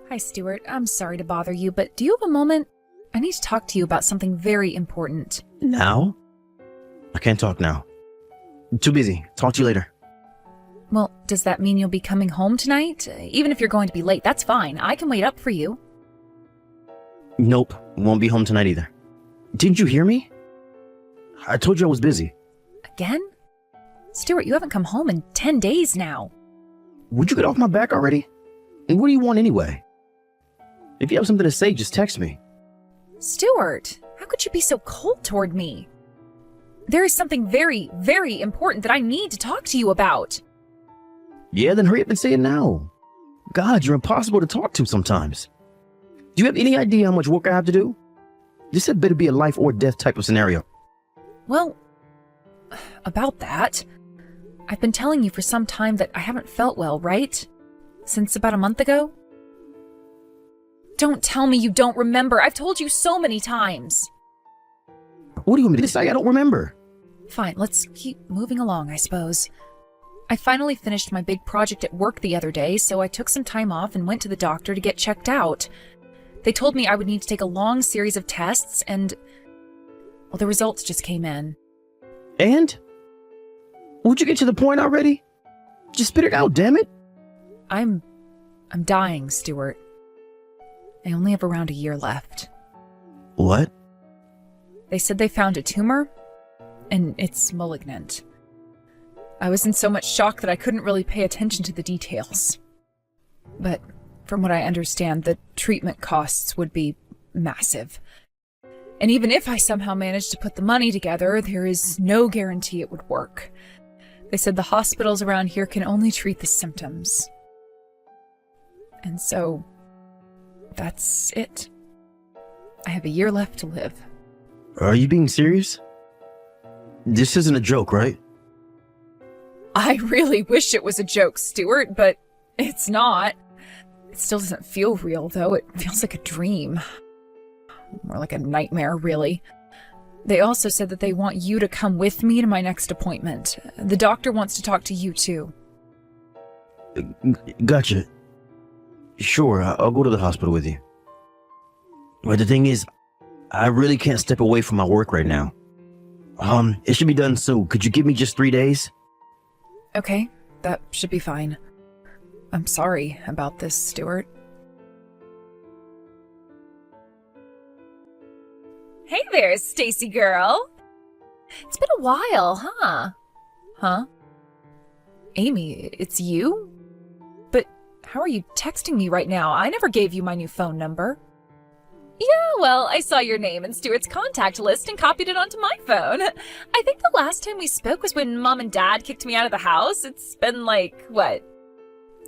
Hi, Stuart. I'm sorry to bother you, but do you have a moment? I need to talk to you about something very important. Now? I can't talk now. I'm too busy. Talk to you later. Well, does that mean you'll be coming home tonight? Even if you're going to be late, that's fine. I can wait up for you. Nope. Won't be home tonight either. Didn't you hear me? I told you I was busy. Again? Stuart, you haven't come home in 10 days now. Would you get off my back already? And what do you want anyway? If you have something to say, just text me. Stuart, how could you be so cold toward me? There is something very, very important that I need to talk to you about. Yeah, then hurry up and say it now. God, you're impossible to talk to sometimes. Do you have any idea how much work I have to do? This had better be a life or death type of scenario. Well, about that, I've been telling you for some time that I haven't felt well, right? Since about a month ago? Don't tell me you don't remember. I've told you so many times. What do you want me to say? I don't remember. Fine, let's keep moving along, I suppose. I finally finished my big project at work the other day, so I took some time off and went to the doctor to get checked out. They told me I would need to take a long series of tests, and well, the results just came in. And? Would you get to the point already? Just spit it out, damn it. I'm dying, Stuart. I only have around a year left. What? They said they found a tumor, and it's malignant. I was in so much shock that I couldn't really pay attention to the details. But from what I understand, the treatment costs would be massive. And even if I somehow managed to put the money together, there is no guarantee it would work. They said the hospitals around here can only treat the symptoms. And so, that's it. I have a year left to live. Are you being serious? This isn't a joke, right? I really wish it was a joke, Stuart, but it's not. It still doesn't feel real, though. It feels like a dream. More like a nightmare, really. They also said that they want you to come with me to my next appointment. The doctor wants to talk to you, too. Gotcha. Sure, I'll go to the hospital with you. But the thing is, I really can't step away from my work right now. It should be done soon. Could you give me just 3 days? Okay, that should be fine. I'm sorry about this, Stuart. Hey there, Stacy girl. It's been a while, huh? Huh? Amy, it's you? But how are you texting me right now? I never gave you my new phone number. Yeah, well, I saw your name in Stuart's contact list and copied it onto my phone. I think the last time we spoke was when Mom and Dad kicked me out of the house. It's been like, what,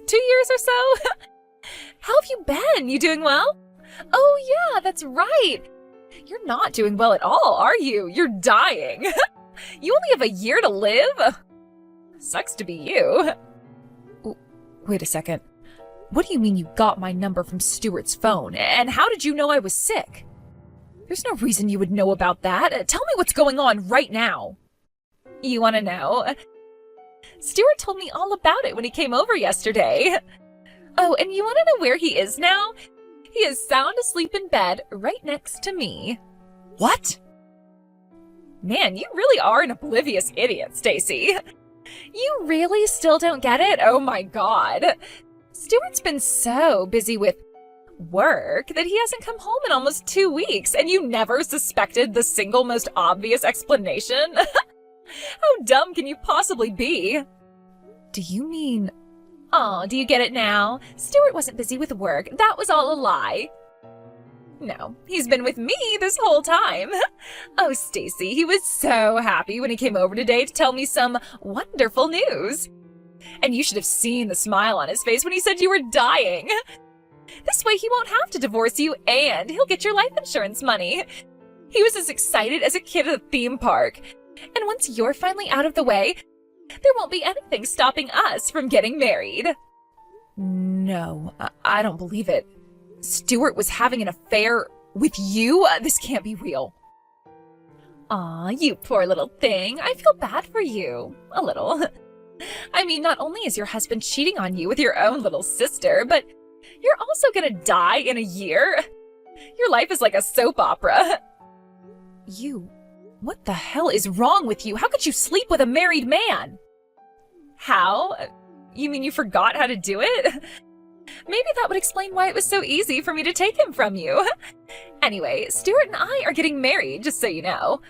2 years or so? How have you been? You doing well? Oh yeah, that's right. You're not doing well at all, are you? You're dying. You only have a year to live? Sucks to be you. Wait a second. What do you mean you got my number from Stuart's phone? And how did you know I was sick? There's no reason you would know about that. Tell me what's going on right now. You want to know? Stuart told me all about it when he came over yesterday. Oh, and you want to know where he is now? He is sound asleep in bed right next to me. What? Man, you really are an oblivious idiot, Stacy. You really still don't get it? Oh my god. Stuart's been so busy with work that he hasn't come home in almost 2 weeks, and you never suspected the single most obvious explanation? How dumb can you possibly be? Do you mean... Oh, do you get it now? Stuart wasn't busy with work. That was all a lie. No, he's been with me this whole time. Oh, Stacy, he was so happy when he came over today to tell me some wonderful news. And you should have seen the smile on his face when he said you were dying. This way he won't have to divorce you, and he'll get your life insurance money. He was as excited as a kid at a theme park. And once you're finally out of the way, there won't be anything stopping us from getting married. No, I don't believe it. Stuart was having an affair with you? This can't be real. Aw, you poor little thing. I feel bad for you. A little. I mean, not only is your husband cheating on you with your own little sister, but You're also gonna die in a year? Your life is like a soap opera. What the hell is wrong with you? How could you sleep with a married man? How? You mean you forgot how to do it? Maybe that would explain why it was so easy for me to take him from you. Anyway, Stuart and I are getting married, just so you know.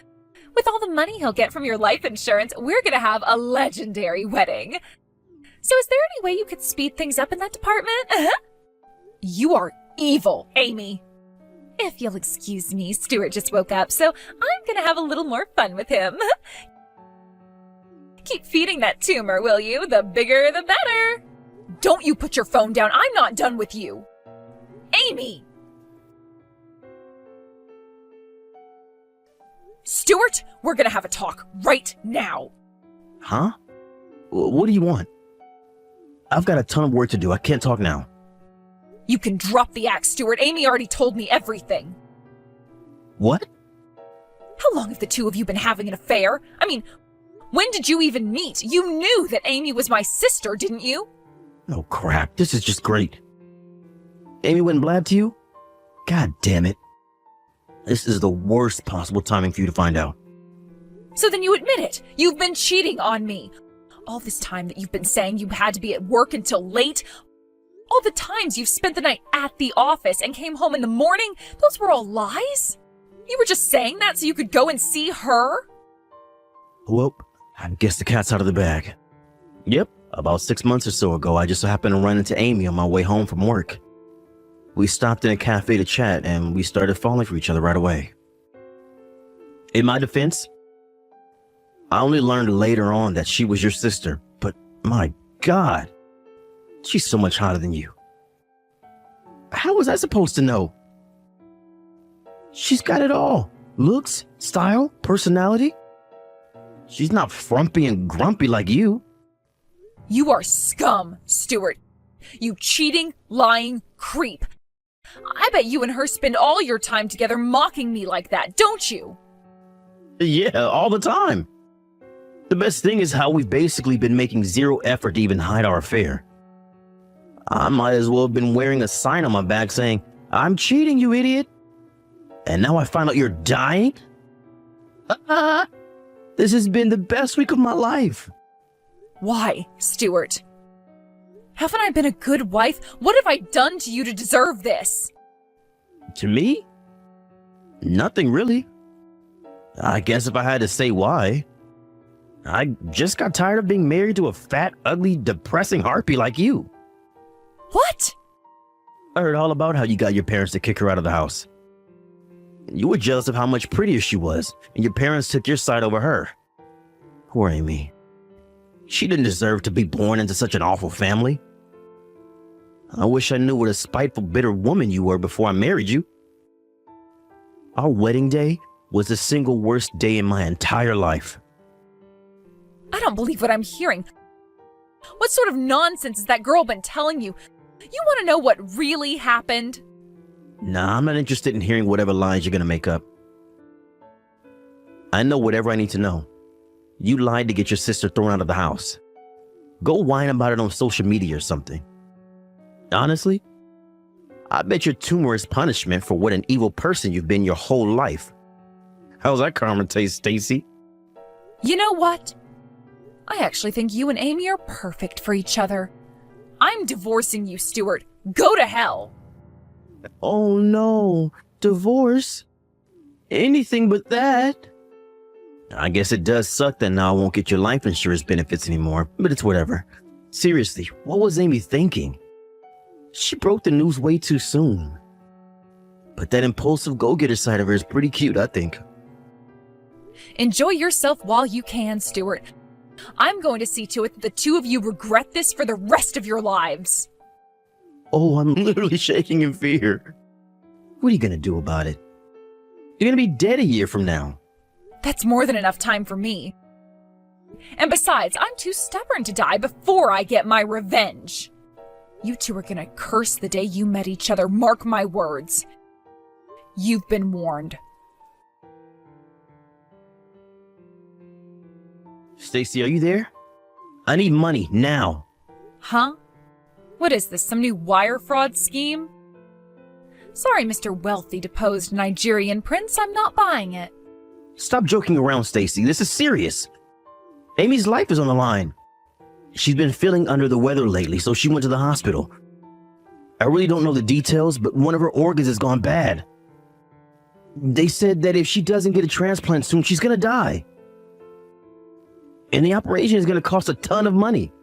With all the money he'll get from your life insurance, we're gonna have a legendary wedding. So is there any way you could speed things up in that department? You are evil, Amy. If you'll excuse me, Stuart just woke up, so I'm gonna have a little more fun with him. Keep feeding that tumor, will you? The bigger, the better. Don't you put your phone down. I'm not done with you. Amy! Stuart, we're gonna have a talk right now. Huh? What do you want? I've got a ton of work to do. I can't talk now. You can drop the axe, Stuart. Amy already told me everything. What? How long have the two of you been having an affair? I mean, when did you even meet? You knew that Amy was my sister, didn't you? Oh crap, this is just great. Amy went and blabbed to you? God damn it. This is the worst possible timing for you to find out. So then you admit it. You've been cheating on me. All this time that you've been saying you had to be at work until late, all the times you've spent the night at the office and came home in the morning, those were all lies? You were just saying that so you could go and see her? Well, I guess the cat's out of the bag. Yep, about 6 months or so ago, I just happened to run into Amy on my way home from work. We stopped in a cafe to chat, and we started falling for each other right away. In my defense, I only learned later on that she was your sister, but my God, she's so much hotter than you. How was I supposed to know? She's got it all. Looks, style, personality. She's not frumpy and grumpy like you. You are scum, Stuart. You cheating, lying creep. I bet you and her spend all your time together mocking me like that, don't you? Yeah, all the time. The best thing is how we've basically been making zero effort to even hide our affair. I might as well have been wearing a sign on my back saying, "I'm cheating, you idiot." And now I find out you're dying? This has been the best week of my life. Why, Stuart? Haven't I been a good wife? What have I done to you to deserve this? To me? Nothing really. I guess if I had to say why, I just got tired of being married to a fat, ugly, depressing harpy like you. What? I heard all about how you got your parents to kick her out of the house. You were jealous of how much prettier she was, and your parents took your side over her. Poor Amy. She didn't deserve to be born into such an awful family. I wish I knew what a spiteful, bitter woman you were before I married you. Our wedding day was the single worst day in my entire life. I don't believe what I'm hearing. What sort of nonsense has that girl been telling you? You want to know what really happened? Nah, I'm not interested in hearing whatever lies you're gonna make up. I know whatever I need to know. You lied to get your sister thrown out of the house. Go whine about it on social media or something. Honestly, I bet your tumor is punishment for what an evil person you've been your whole life. How's that karma taste, Stacy? You know what? I actually think you and Amy are perfect for each other. I'm divorcing you, Stuart. Go to hell. Oh no, divorce? Anything but that. I guess it does suck that now I won't get your life insurance benefits anymore, but it's whatever. Seriously, what was Amy thinking? She broke the news way too soon. But that impulsive go-getter side of her is pretty cute, I think. Enjoy yourself while you can, Stuart. I'm going to see to it that the two of you regret this for the rest of your lives. Oh, I'm literally shaking in fear. What are you gonna do about it? You're gonna be dead a year from now. That's more than enough time for me. And besides, I'm too stubborn to die before I get my revenge. You two are gonna curse the day you met each other, mark my words. You've been warned. Stacy, are you there? I need money, now. Huh? What is this, some new wire fraud scheme? Sorry, Mr. Wealthy deposed Nigerian prince, I'm not buying it. Stop joking around, Stacy. This is serious. Amy's life is on the line. She's been feeling under the weather lately, so she went to the hospital. I really don't know the details, but one of her organs has gone bad. They said that if she doesn't get a transplant soon, she's gonna die. And the operation is gonna cost a ton of money.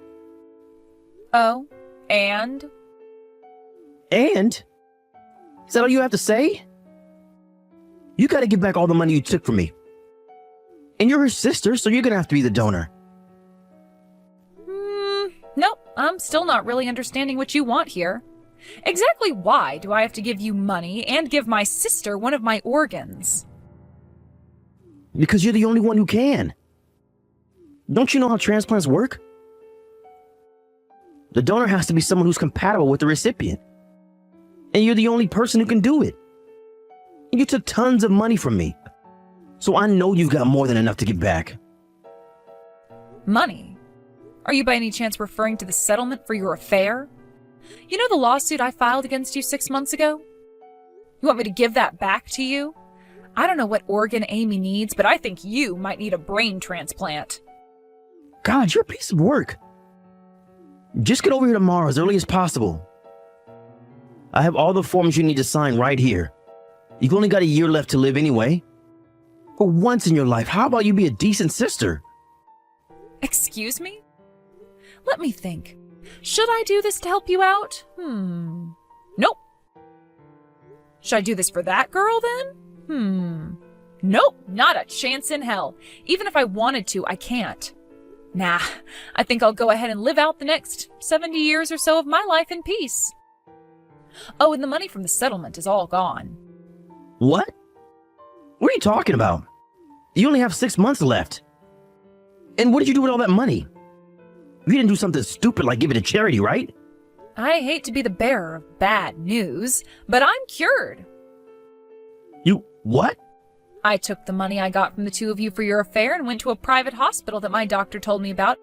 Oh, and? And? Is that all you have to say? You gotta give back all the money you took from me. And you're her sister, so you're gonna have to be the donor. Nope, I'm still not really understanding what you want here. Exactly why do I have to give you money and give my sister one of my organs? Because you're the only one who can. Don't you know how transplants work? The donor has to be someone who's compatible with the recipient. And you're the only person who can do it. You took tons of money from me. So I know you've got more than enough to give back. Money? Are you by any chance referring to the settlement for your affair? You know the lawsuit I filed against you 6 months ago? You want me to give that back to you? I don't know what organ Amy needs, but I think you might need a brain transplant. God, you're a piece of work. Just get over here tomorrow as early as possible. I have all the forms you need to sign right here. You've only got a year left to live anyway. For once in your life, how about you be a decent sister? Excuse me? Let me think. Should I do this to help you out? Nope. Should I do this for that girl then? Nope, not a chance in hell. Even if I wanted to, I can't. Nah, I think I'll go ahead and live out the next 70 years or so of my life in peace. Oh, and the money from the settlement is all gone. What? What are you talking about? You only have 6 months left. And what did you do with all that money? You didn't do something stupid like give it to charity, right? I hate to be the bearer of bad news, but I'm cured. You what? I took the money I got from the two of you for your affair and went to a private hospital that my doctor told me about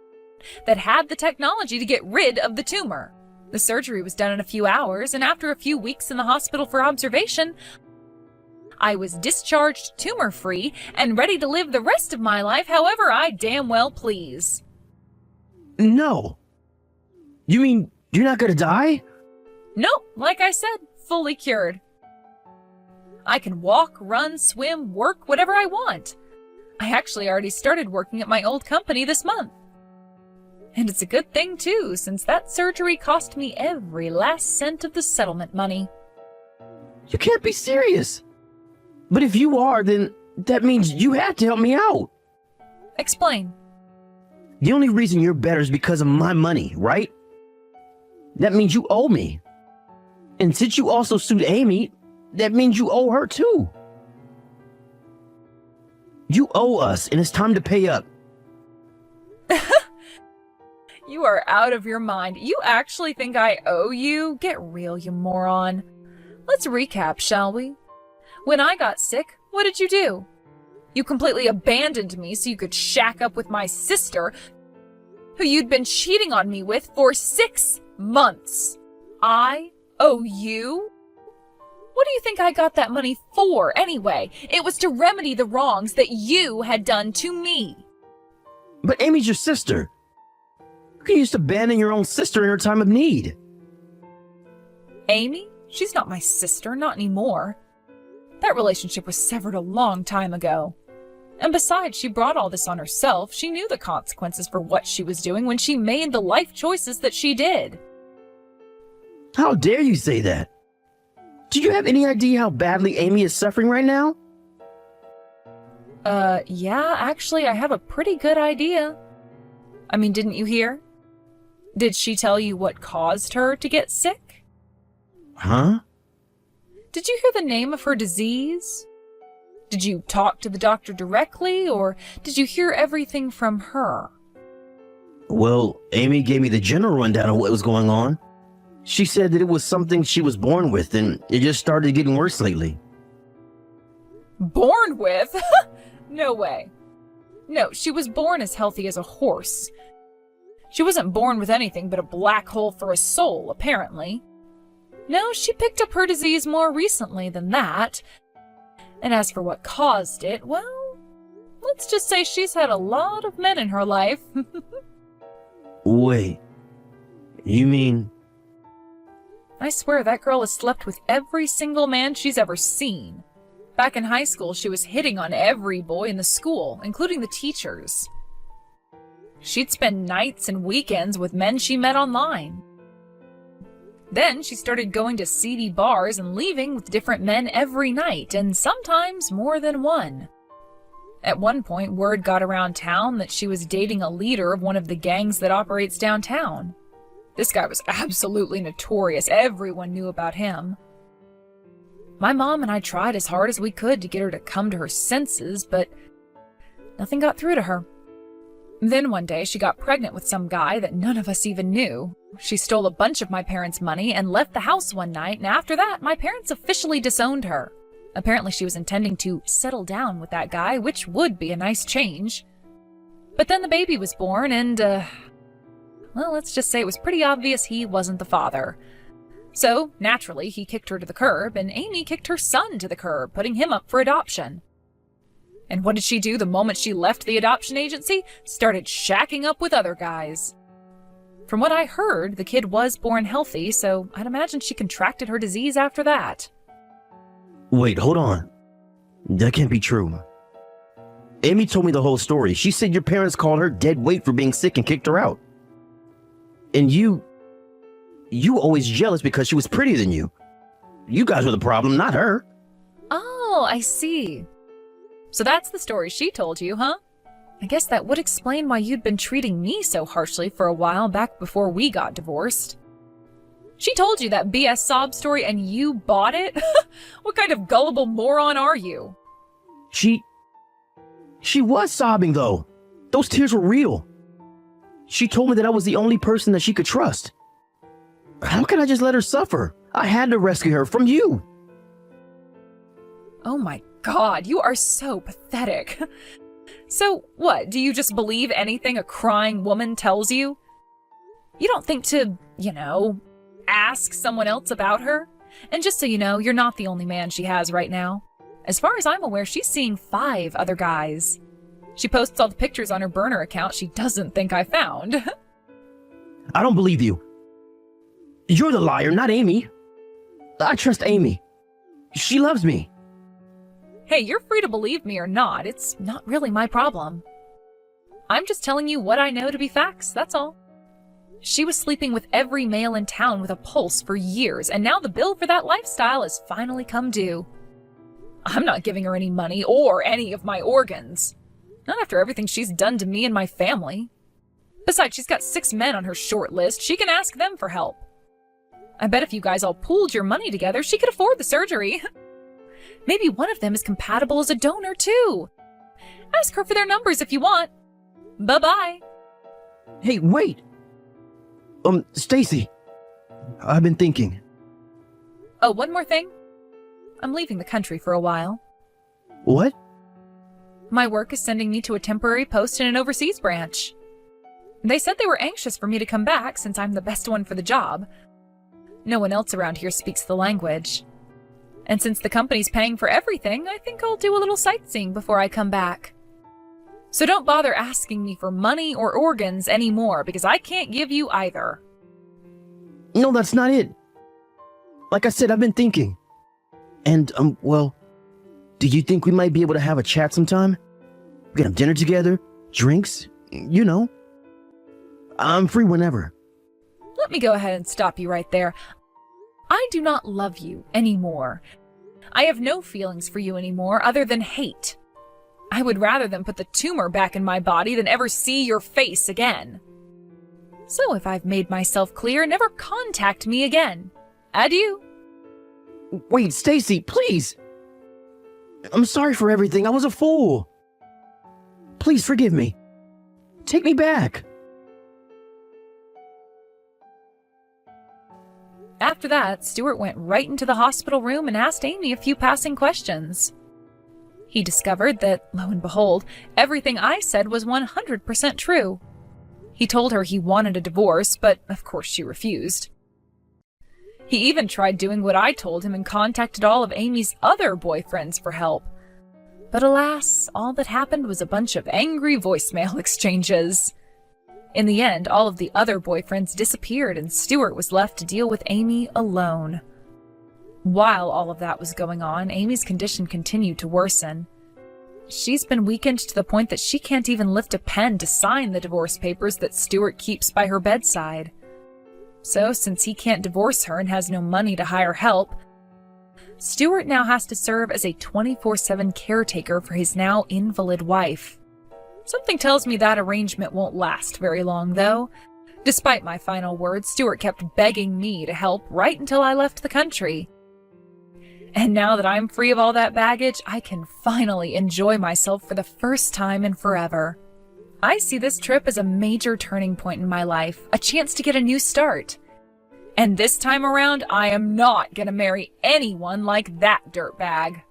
that had the technology to get rid of the tumor. The surgery was done in a few hours, and after a few weeks in the hospital for observation, I was discharged tumor-free and ready to live the rest of my life however I damn well please. No. You mean you're not gonna die? Nope, like I said, fully cured. I can walk, run, swim, work, whatever I want. I actually already started working at my old company this month. And it's a good thing too, since that surgery cost me every last cent of the settlement money. You can't be serious. But if you are, then that means you had to help me out. Explain. The only reason you're better is because of my money, right? That means you owe me. And since you also sued Amy, that means you owe her too. You owe us, and it's time to pay up. You are out of your mind. You actually think I owe you? Get real, you moron. Let's recap, shall we? When I got sick, what did you do? You completely abandoned me so you could shack up with my sister, who you'd been cheating on me with for 6 months. I owe you? What do you think I got that money for, anyway? It was to remedy the wrongs that you had done to me. But Amy's your sister. You can just abandon your own sister in her time of need. Amy? She's not my sister, not anymore. That relationship was severed a long time ago. And besides, she brought all this on herself. She knew the consequences for what she was doing when she made the life choices that she did. How dare you say that? Do you have any idea how badly Amy is suffering right now? Yeah, actually, I have a pretty good idea. I mean, didn't you hear? Did she tell you what caused her to get sick? Huh? Did you hear the name of her disease? Did you talk to the doctor directly, or did you hear everything from her? Well, Amy gave me the general rundown of what was going on. She said that it was something she was born with, and it just started getting worse lately. Born with? No way. No, she was born as healthy as a horse. She wasn't born with anything but a black hole for a soul, apparently. No, she picked up her disease more recently than that. And as for what caused it, well, let's just say she's had a lot of men in her life. Wait, you mean... I swear that girl has slept with every single man she's ever seen. Back in high school, she was hitting on every boy in the school, including the teachers. She'd spend nights and weekends with men she met online. Then she started going to seedy bars and leaving with different men every night, and sometimes more than one. At one point, word got around town that she was dating a leader of one of the gangs that operates downtown. This guy was absolutely notorious. Everyone knew about him. My mom and I tried as hard as we could to get her to come to her senses, but nothing got through to her. Then one day she got pregnant with some guy that none of us even knew. She stole a bunch of my parents' money and left the house one night, and after that, my parents officially disowned her. Apparently she was intending to settle down with that guy, which would be a nice change. But then the baby was born and, well, let's just say it was pretty obvious he wasn't the father. So, naturally, he kicked her to the curb, and Amy kicked her son to the curb, putting him up for adoption. And what did she do the moment she left the adoption agency? Started shacking up with other guys. From what I heard, the kid was born healthy, so I'd imagine she contracted her disease after that. Wait, hold on. That can't be true. Amy told me the whole story. She said your parents called her dead weight for being sick and kicked her out. And you always jealous because she was prettier than you. You guys were the problem, not her. Oh, I see. So that's the story she told you, huh? I guess that would explain why you'd been treating me so harshly for a while back before we got divorced. She told you that BS sob story and you bought it? What kind of gullible moron are you? She was sobbing, though. Those tears were real. She told me that I was the only person that she could trust. How can I just let her suffer? I had to rescue her from you. Oh my God, you are so pathetic. So what, do you just believe anything a crying woman tells you? You don't think to, ask someone else about her? And just so you know, you're not the only man she has right now. As far as I'm aware, she's seeing 5 other guys. She posts all the pictures on her burner account she doesn't think I found. I don't believe you. You're the liar, not Amy. I trust Amy. She loves me. Hey, you're free to believe me or not. It's not really my problem. I'm just telling you what I know to be facts, that's all. She was sleeping with every male in town with a pulse for years, and now the bill for that lifestyle has finally come due. I'm not giving her any money or any of my organs. Not after everything she's done to me and my family. Besides, she's got 6 men on her short list. She can ask them for help. I bet if you guys all pooled your money together, she could afford the surgery. Maybe one of them is compatible as a donor, too. Ask her for their numbers if you want. Bye-bye. Hey, wait. Stacy. I've been thinking. Oh, one more thing. I'm leaving the country for a while. What? My work is sending me to a temporary post in an overseas branch. They said they were anxious for me to come back since I'm the best one for the job. No one else around here speaks the language. And since the company's paying for everything, I think I'll do a little sightseeing before I come back. So don't bother asking me for money or organs anymore, because I can't give you either. No, that's not it. Like I said, I've been thinking. And, well, do you think we might be able to have a chat sometime? We can have dinner together, drinks, I'm free whenever. Let me go ahead and stop you right there. I do not love you anymore. I have no feelings for you anymore other than hate. I would rather than put the tumor back in my body than ever see your face again. So if I've made myself clear, never contact me again. Adieu. Wait, Stacy, please. I'm sorry for everything. I was a fool. Please forgive me. Take me back. After that, Stuart went right into the hospital room and asked Amy a few passing questions. He discovered that, lo and behold, everything I said was 100% true. He told her he wanted a divorce, but of course she refused. He even tried doing what I told him and contacted all of Amy's other boyfriends for help. But alas, all that happened was a bunch of angry voicemail exchanges. In the end, all of the other boyfriends disappeared and Stuart was left to deal with Amy alone. While all of that was going on, Amy's condition continued to worsen. She's been weakened to the point that she can't even lift a pen to sign the divorce papers that Stuart keeps by her bedside. So, since he can't divorce her and has no money to hire help, Stuart now has to serve as a 24/7 caretaker for his now invalid wife. Something tells me that arrangement won't last very long, though. Despite my final words, Stuart kept begging me to help right until I left the country. And now that I'm free of all that baggage, I can finally enjoy myself for the first time in forever. I see this trip as a major turning point in my life, a chance to get a new start. And this time around, I am not gonna marry anyone like that dirtbag.